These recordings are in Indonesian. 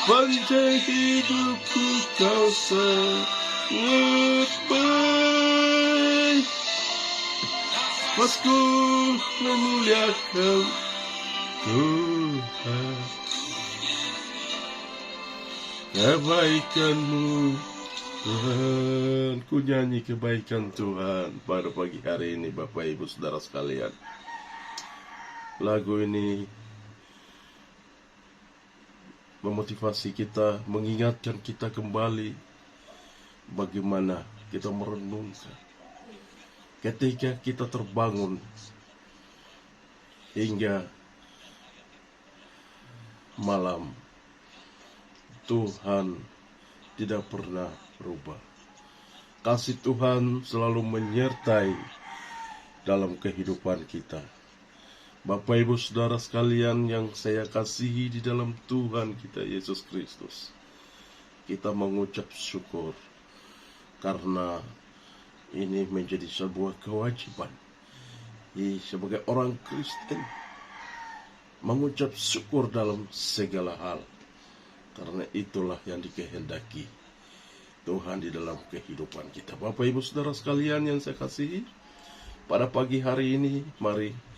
Sepanjang hidupku kau sangat baik. Masku memuliakan Tuhan. Kebaikan-Mu Tuhan, ku nyanyi kebaikan Tuhan pada pagi hari ini, Bapak Ibu Saudara sekalian. Lagu ini memotivasi kita, mengingatkan kita kembali bagaimana kita merenungkan ketika kita terbangun hingga malam. Tuhan tidak pernah berubah. Kasih Tuhan selalu menyertai dalam kehidupan kita. Bapak Ibu Saudara sekalian yang saya kasihi di dalam Tuhan kita Yesus Kristus, kita mengucap syukur karena ini menjadi sebuah kewajiban sebagai orang Kristen mengucap syukur dalam segala hal, karena itulah yang dikehendaki Tuhan di dalam kehidupan kita. Bapak Ibu Saudara sekalian yang saya kasihi, pada pagi hari ini mari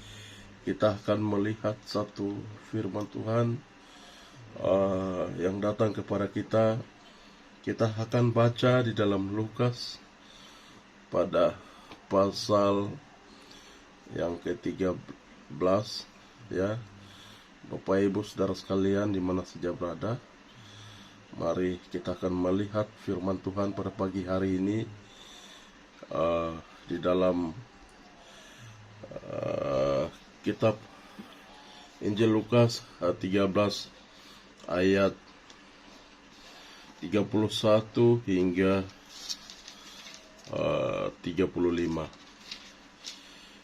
kita akan melihat satu firman Tuhan yang datang kepada kita. Kita akan baca di dalam Lukas pada pasal yang ke-13 ya. Bapak Ibu Saudara sekalian di mana saja berada, mari kita akan melihat firman Tuhan pada pagi hari ini di dalam kitab Injil Lukas 13 ayat 31 hingga 35.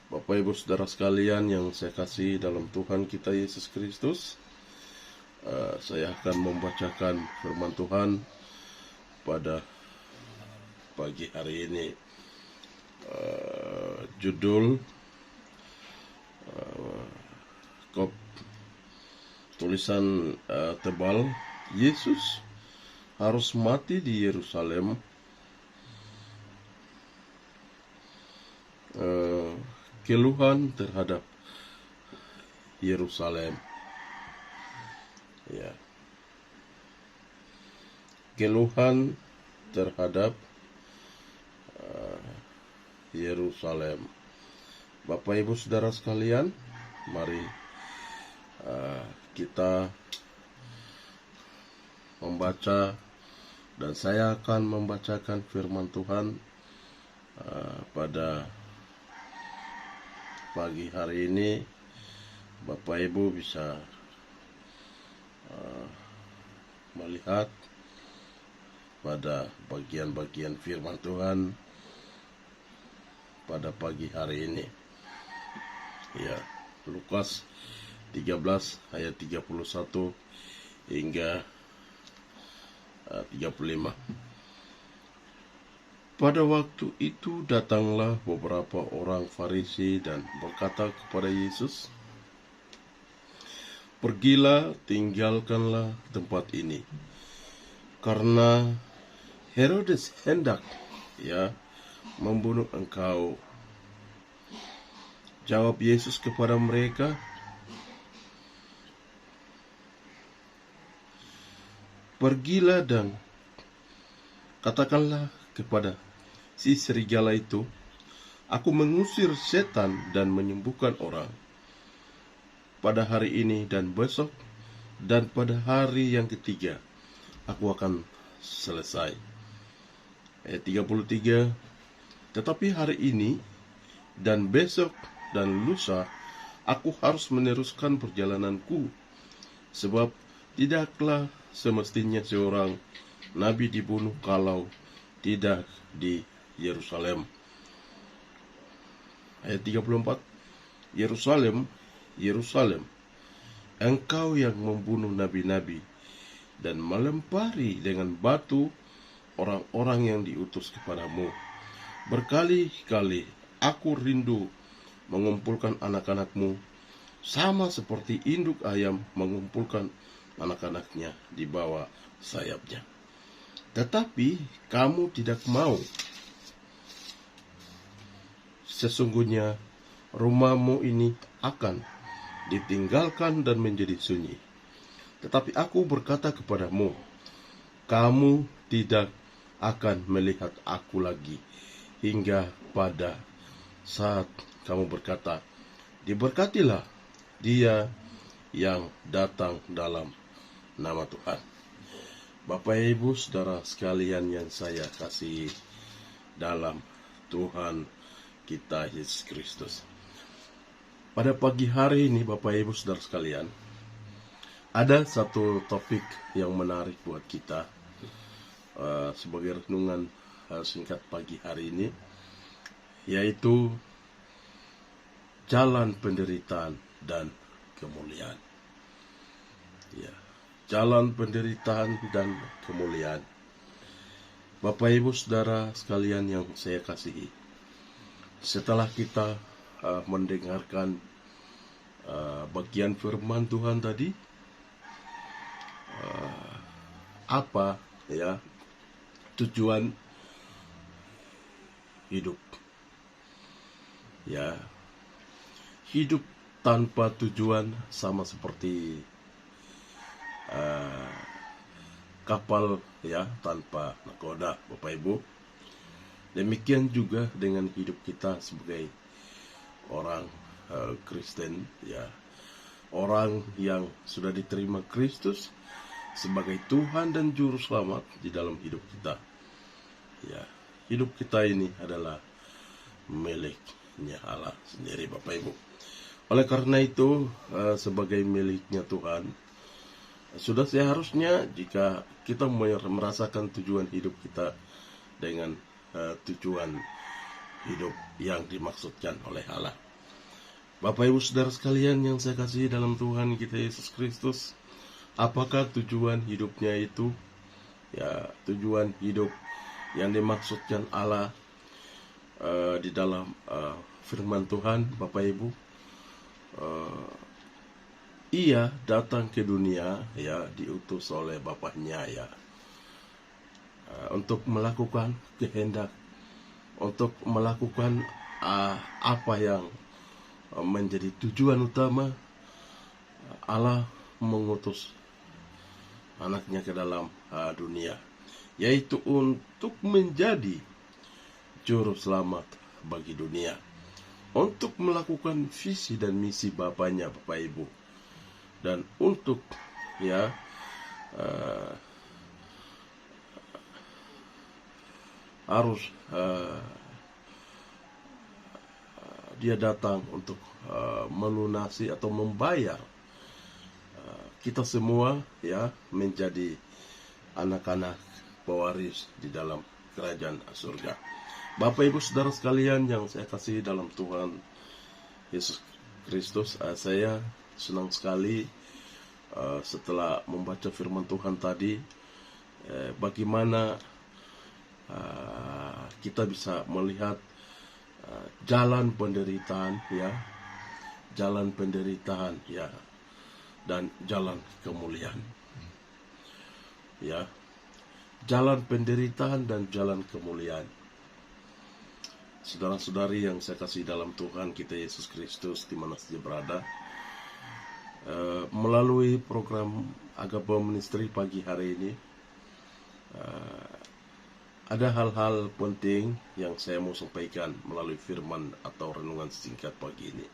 Bapak Ibu Saudara sekalian yang saya kasih dalam Tuhan kita Yesus Kristus, saya akan membacakan firman Tuhan pada pagi hari ini. Judul tulisan tebal, Yesus harus mati di Yerusalem. Keluhan terhadap Yerusalem. Ya. Keluhan terhadap Yerusalem. Bapak Ibu Saudara sekalian, mari kita membaca, dan saya akan membacakan firman Tuhan pada pagi hari ini. Bapak Ibu bisa melihat pada bagian-bagian firman Tuhan pada pagi hari ini. Ya, Lukas 13 ayat 31 hingga 35. Pada waktu itu datanglah beberapa orang Farisi dan berkata kepada Yesus, "Pergilah, tinggalkanlah tempat ini, karena Herodes hendak membunuh engkau." Jawab Yesus kepada mereka, "Pergilah dan katakanlah kepada si serigala itu, aku mengusir setan dan menyembuhkan orang. Pada hari ini dan besok dan pada hari yang ketiga, aku akan selesai." Ayat 33, "Tetapi hari ini dan besok dan lusa, aku harus meneruskan perjalananku, sebab tidaklah semestinya seorang nabi dibunuh kalau tidak di Yerusalem." Ayat 34, "Yerusalem, Yerusalem, engkau yang membunuh nabi-nabi dan melempari dengan batu orang-orang yang diutus kepadamu. Berkali-kali aku rindu mengumpulkan anak-anakmu, sama seperti induk ayam mengumpulkan anak-anaknya di bawah sayapnya. Tetapi kamu tidak mau. Sesungguhnya rumahmu ini akan ditinggalkan dan menjadi sunyi. Tetapi aku berkata kepadamu, kamu tidak akan melihat aku lagi hingga pada saat kamu berkata, diberkatilah dia yang datang dalam nama Tuhan. Bapak Ibu Saudara sekalian yang saya kasihi dalam Tuhan kita Yesus Kristus. Pada pagi hari ini Bapak Ibu Saudara sekalian, ada satu topik yang menarik buat kita sebagai renungan singkat pagi hari ini, yaitu jalan penderitaan dan kemuliaan. Ya, jalan penderitaan dan kemuliaan. Bapak Ibu Saudara sekalian yang saya kasihi, setelah kita mendengarkan bagian firman Tuhan tadi, apa ya tujuan hidup? Ya, hidup tanpa tujuan sama seperti kapal ya tanpa nakoda, Bapak Ibu. Demikian juga dengan hidup kita sebagai orang Kristen, ya, orang yang sudah diterima Kristus sebagai Tuhan dan Juru Selamat di dalam hidup kita. Ya, hidup kita ini adalah miliknya Allah sendiri, Bapak Ibu. Oleh karena itu, sebagai miliknya Tuhan, sudah seharusnya jika kita merasakan tujuan hidup kita dengan tujuan hidup yang dimaksudkan oleh Allah. Bapak Ibu Saudara sekalian yang saya kasihi dalam Tuhan kita Yesus Kristus, apakah tujuan hidupnya itu? Ya, tujuan hidup yang dimaksudkan Allah di dalam firman Tuhan, Bapak Ibu. Ia datang ke dunia, ya, diutus oleh Bapaknya, ya, untuk melakukan kehendak, untuk melakukan apa yang menjadi tujuan utama. Allah mengutus anaknya ke dalam dunia, yaitu untuk menjadi juru selamat bagi dunia, untuk melakukan visi dan misi Bapaknya, Bapak Ibu, dan untuk ya harus dia datang untuk melunasi atau membayar kita semua, ya, menjadi anak-anak pewaris di dalam kerajaan surga. Bapak Ibu Saudara sekalian yang saya kasihi dalam Tuhan Yesus Kristus, saya senang sekali setelah membaca firman Tuhan tadi, bagaimana kita bisa melihat jalan penderitaan, ya, jalan penderitaan, ya, dan jalan kemuliaan, ya, jalan penderitaan dan jalan kemuliaan. Saudara-saudari yang saya kasih dalam Tuhan kita Yesus Kristus di mana saja berada, melalui program Agapom Ministry pagi hari ini, ada hal-hal penting yang saya mau sampaikan melalui firman atau renungan singkat pagi ini.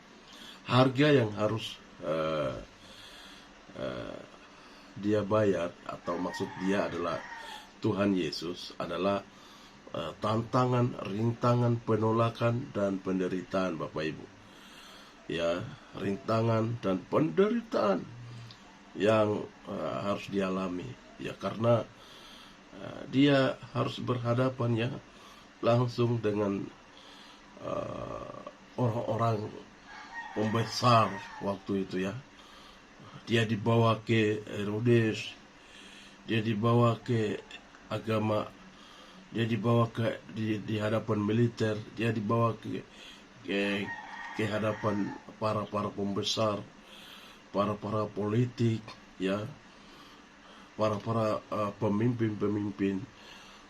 Harga yang harus dia bayar, atau maksud dia adalah Tuhan Yesus, adalah tantangan, rintangan, penolakan, dan penderitaan, Bapak Ibu. Ya, rintangan dan penderitaan yang harus dialami, ya, karena dia harus berhadapan, ya, langsung dengan orang-orang pembesar waktu itu, ya. Dia dibawa ke Herodes, dia dibawa ke agama, dia dibawa ke di hadapan militer, dia dibawa ke hadapan para pembesar, para politik, ya, para pemimpin-pemimpin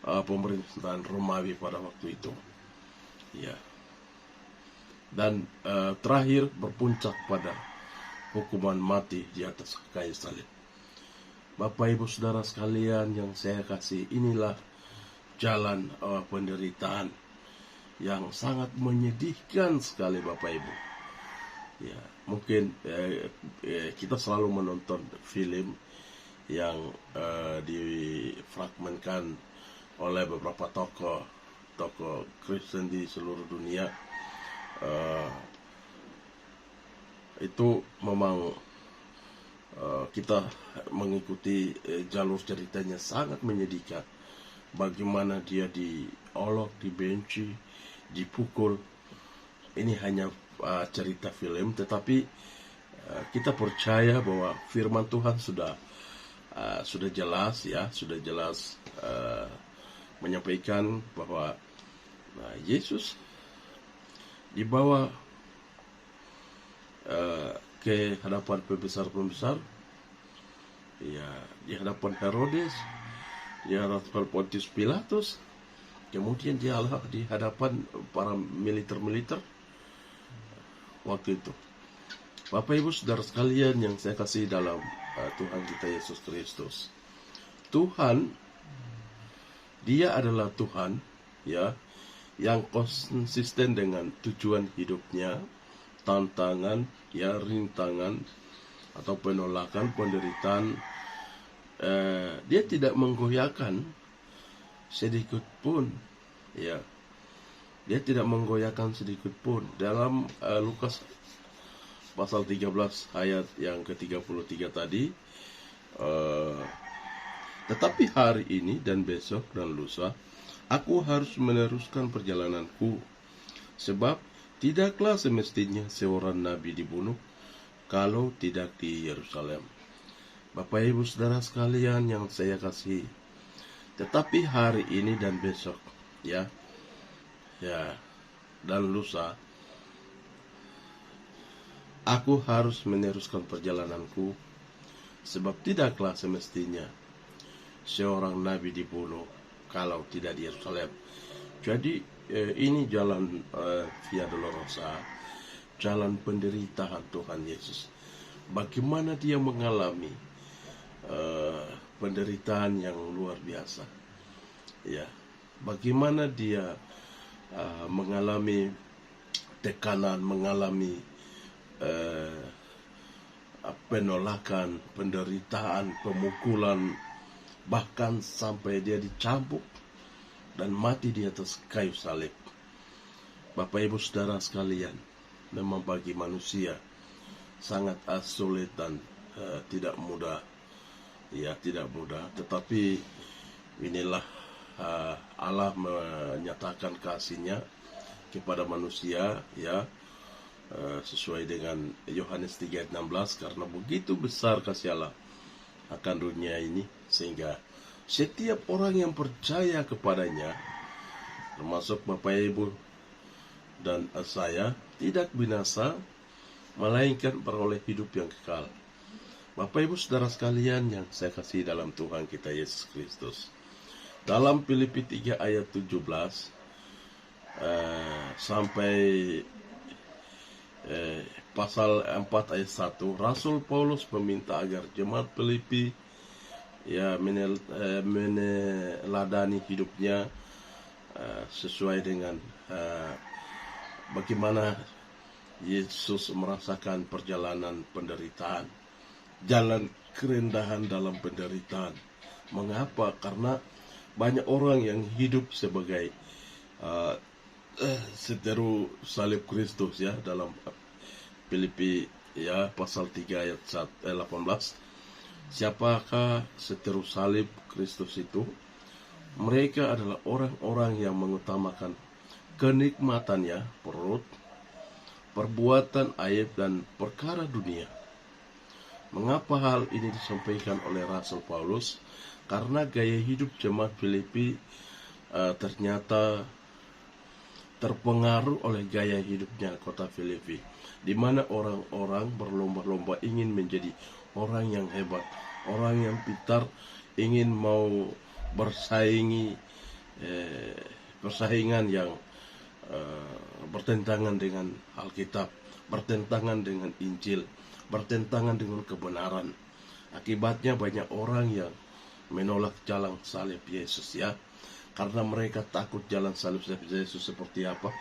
pemerintahan Romawi pada waktu itu. Ya. Dan terakhir berpuncak pada hukuman mati di atas kayu salib. Bapak Ibu Saudara sekalian yang saya kasih, inilah jalan penderitaan yang sangat menyedihkan sekali Bapak Ibu. Ya, mungkin kita selalu menonton film yang difragmenkan oleh beberapa tokoh Kristen di seluruh dunia. Itu memang kita mengikuti jalur ceritanya sangat menyedihkan. Bagaimana dia diolok, dibenci, dipukul. Ini hanya cerita film, tetapi kita percaya bahwa firman Tuhan sudah jelas ya, sudah jelas menyampaikan bahwa Yesus dibawa ke hadapan pembesar-pembesar, ya, di hadapan Herodes, di hadapan Pontius Pilatus, kemudian dia di hadapan para militer waktu itu. Bapak Ibu Saudara sekalian yang saya kasih dalam Tuhan kita Yesus Kristus, Tuhan, Dia adalah Tuhan, ya, yang konsisten dengan tujuan hidupnya, tantangan, ya, rintangan atau penolakan, penderitaan. Dia tidak menggoyahkan sedikit pun, ya. Dia tidak menggoyahkan sedikit pun. Dalam Lukas pasal 13 ayat yang ke-33 tadi, tetapi hari ini dan besok dan lusa aku harus meneruskan perjalananku, sebab tidaklah semestinya seorang nabi dibunuh kalau tidak di Yerusalem. Bapak Ibu Saudara sekalian yang saya kasih, tetapi hari ini dan besok, ya, dan lusa aku harus meneruskan perjalananku, sebab tidaklah semestinya seorang nabi dibunuh kalau tidak di Yerusalem. Jadi ini jalan Via Dolorosa, jalan penderitaan Tuhan Yesus. Bagaimana dia mengalami penderitaan yang luar biasa, ya. Bagaimana dia mengalami tekanan, mengalami penolakan, penderitaan, pemukulan, bahkan sampai dia dicambuk dan mati di atas kayu salib. Bapak Ibu Saudara sekalian, memang bagi manusia sangat sulit dan tidak mudah, ya, tidak mudah. Tetapi inilah Allah menyatakan kasih-Nya kepada manusia, ya, sesuai dengan Yohanes 3:16, karena begitu besar kasih Allah akan dunia ini, sehingga setiap orang yang percaya kepadanya, termasuk Bapak Ibu dan saya, tidak binasa, melainkan beroleh hidup yang kekal. Bapak Ibu Saudara sekalian yang saya kasih dalam Tuhan kita Yesus Kristus, dalam Filipi 3 ayat 17 sampai pasal 4 ayat 1, Rasul Paulus meminta agar jemaat Filipi, ya, meneladani hidupnya sesuai dengan bagaimana Yesus merasakan perjalanan penderitaan, jalan kerendahan dalam penderitaan. Mengapa? Karena banyak orang yang hidup sebagai seteru salib Kristus, ya, dalam Filipi, ya, pasal 3 ayat 18. Siapakah seteru salib Kristus itu? Mereka adalah orang-orang yang mengutamakan kenikmatannya, perut, perbuatan aib, dan perkara dunia. Mengapa hal ini disampaikan oleh Rasul Paulus? Karena gaya hidup jemaat Filipi ternyata terpengaruh oleh gaya hidupnya kota Filipi, di mana orang-orang berlomba-lomba ingin menjadi orang yang hebat, orang yang pintar ingin mau bersaingi persaingan yang bertentangan dengan Alkitab, bertentangan dengan Injil, bertentangan dengan kebenaran. Akibatnya banyak orang yang menolak jalan salib Yesus, ya, karena mereka takut jalan salib Yesus seperti apa,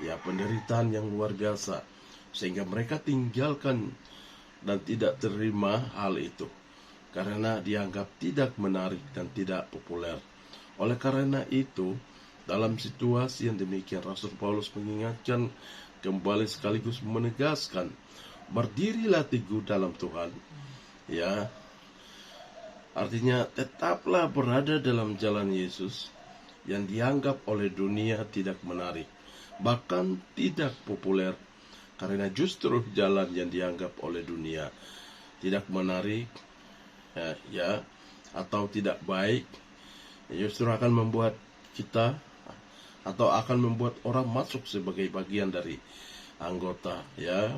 ya, penderitaan yang luar biasa, sehingga mereka tinggalkan dan tidak terima hal itu karena dianggap tidak menarik dan tidak populer. Oleh karena itu, dalam situasi yang demikian, Rasul Paulus mengingatkan kembali sekaligus menegaskan, berdirilah teguh dalam Tuhan, ya. Artinya tetaplah berada dalam jalan Yesus yang dianggap oleh dunia tidak menarik, bahkan tidak populer, karena justru jalan yang dianggap oleh dunia tidak menarik, ya, atau tidak baik, justru akan membuat kita atau akan membuat orang masuk sebagai bagian dari anggota, ya,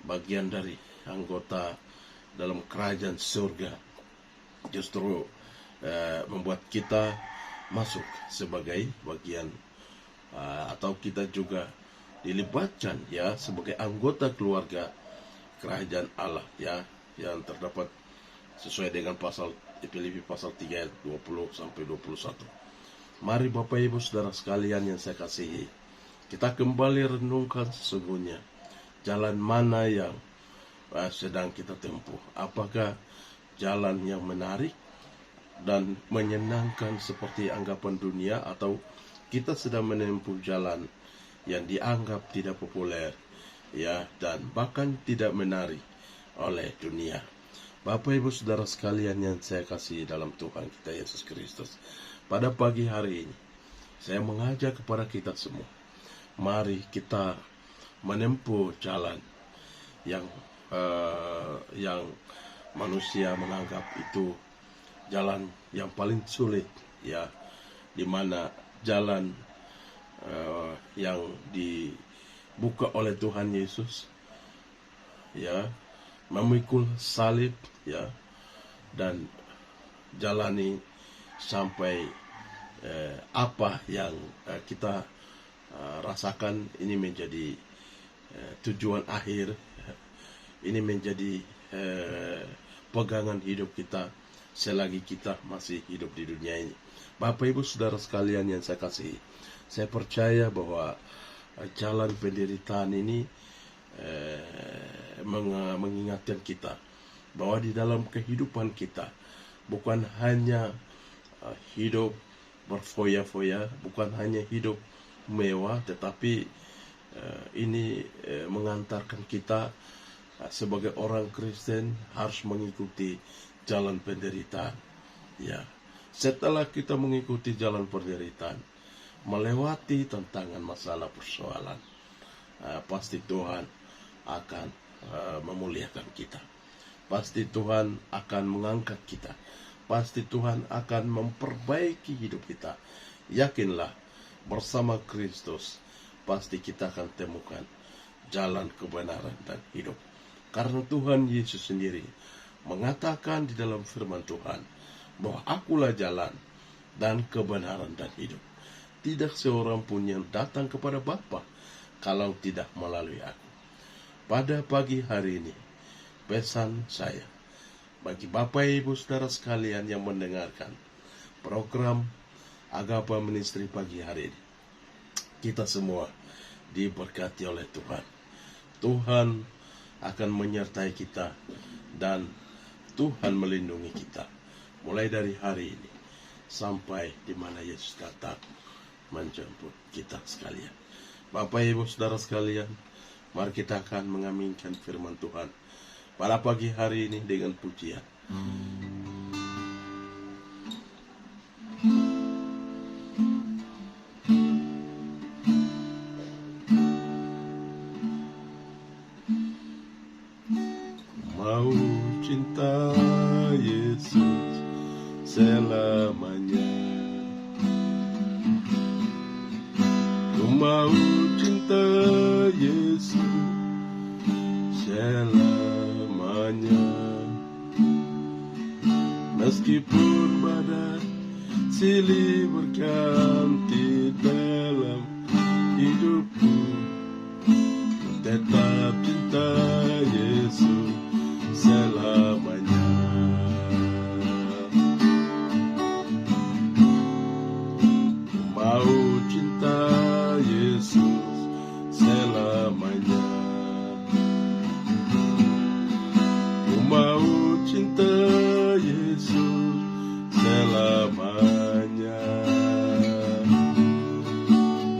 bagian dari anggota dalam kerajaan surga. Justru membuat kita masuk sebagai bagian atau kita juga dilibatkan, ya, sebagai anggota keluarga kerajaan Allah, ya, yang terdapat sesuai dengan pasal Filipi pasal 3 ayat 20 sampai 21. Mari Bapak Ibu Saudara sekalian yang saya kasihi, kita kembali renungkan sesungguhnya jalan mana yang sedang kita tempuh. Apakah jalan yang menarik dan menyenangkan seperti anggapan dunia, atau kita sedang menempuh jalan yang dianggap tidak populer, ya, dan bahkan tidak menarik oleh dunia. Bapak Ibu Saudara sekalian yang saya kasih dalam Tuhan kita Yesus Kristus, pada pagi hari ini saya mengajak kepada kita semua, mari kita menempuh jalan yang manusia menganggap itu jalan yang paling sulit, ya, di mana jalan yang dibuka oleh Tuhan Yesus, ya, memikul salib, ya, dan jalani sampai apa yang kita rasakan ini menjadi tujuan akhir, ini menjadi pegangan hidup kita selagi kita masih hidup di dunia ini. Bapak Ibu Saudara sekalian yang saya kasihi, saya percaya bahwa jalan penderitaan ini mengingatkan kita bahwa di dalam kehidupan kita bukan hanya hidup berfoya-foya, bukan hanya hidup mewah, tetapi ini mengantarkan kita sebagai orang Kristen harus mengikuti jalan penderitaan, ya. Setelah kita mengikuti jalan penderitaan, melewati tantangan, masalah, persoalan, pasti Tuhan akan memuliakan kita. Pasti Tuhan akan mengangkat kita. Pasti Tuhan akan memperbaiki hidup kita. Yakinlah, bersama Kristus pasti kita akan temukan jalan kebenaran dan hidup. Karena Tuhan Yesus sendiri mengatakan di dalam firman Tuhan bahwa akulah jalan dan kebenaran dan hidup. Tidak seorang pun yang datang kepada Bapa kalau tidak melalui aku. Pada pagi hari ini, pesan saya bagi Bapak Ibu Saudara sekalian yang mendengarkan program Agapa Ministry pagi hari ini, kita semua diberkati oleh Tuhan. Tuhan akan menyertai kita dan Tuhan melindungi kita mulai dari hari ini sampai di mana Yesus datang menjemput kita sekalian. Bapak Ibu Saudara sekalian, mari kita akan mengaminkan firman Tuhan pada pagi hari ini dengan pujian. Mau cinta Yesus selamanya, ku mau cinta Yesus selamanya. Meskipun badai silih berganti dalam hidupku, tetap cinta Yesus selamanya. Mau cinta Yesus selamanya. Mau cinta Yesus selamanya.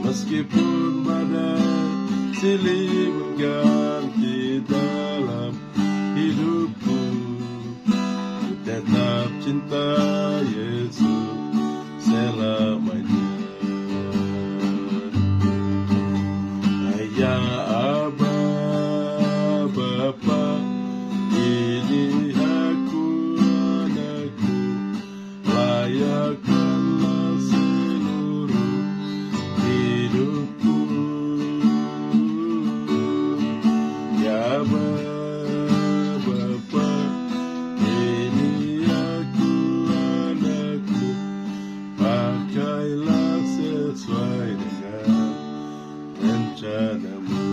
Meskipun badai silih berganti dalam hidupku, ku tetap cinta Yesus selamanya. Ya Aba, Bapa, ini aku anakku, layakkanlah seluruh hidupku. Ya Aba, Bapa, ini aku anakku, pakailah sesuai dengan rencanamu.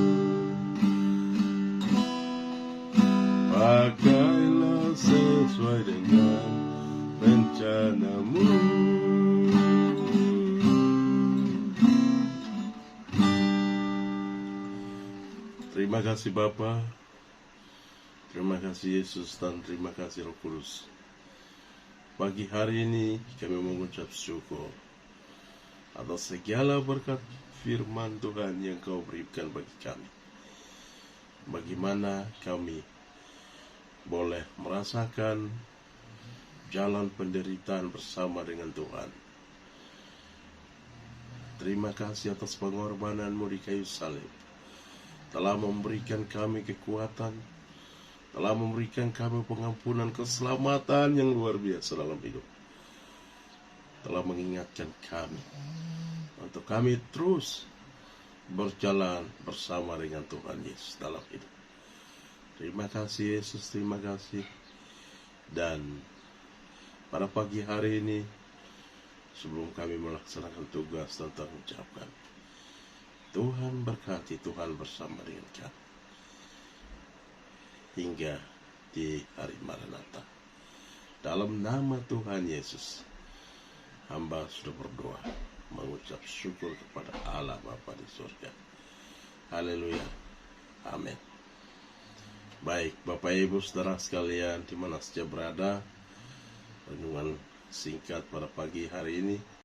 Pakailah sesuai dengan rencanamu. Terima kasih Bapa, terima kasih Yesus, dan terima kasih Roh Kudus. Pagi hari ini kami mengucap syukur atas segala berkat firman Tuhan yang Kau berikan bagi kami. Bagaimana kami boleh merasakan jalan penderitaan bersama dengan Tuhan. Terima kasih atas pengorbanan-Mu di kayu salib, telah memberikan kami kekuatan, telah memberikan kami pengampunan, keselamatan yang luar biasa dalam hidup. Telah mengingatkan kami untuk kami terus berjalan bersama dengan Tuhan Yesus dalam hidup. Terima kasih Yesus, terima kasih. Dan pada pagi hari ini, sebelum kami melaksanakan tugas, tentang ucapkan, Tuhan berkati, Tuhan bersama dengan kami hingga di hari Maranatha. Dalam nama Tuhan Yesus, hamba sudah berdoa, mengucap syukur kepada Allah Bapa di surga. Haleluya. Amin. Baik, Bapak Ibu Saudara sekalian, di mana saja berada, renungan singkat pada pagi hari ini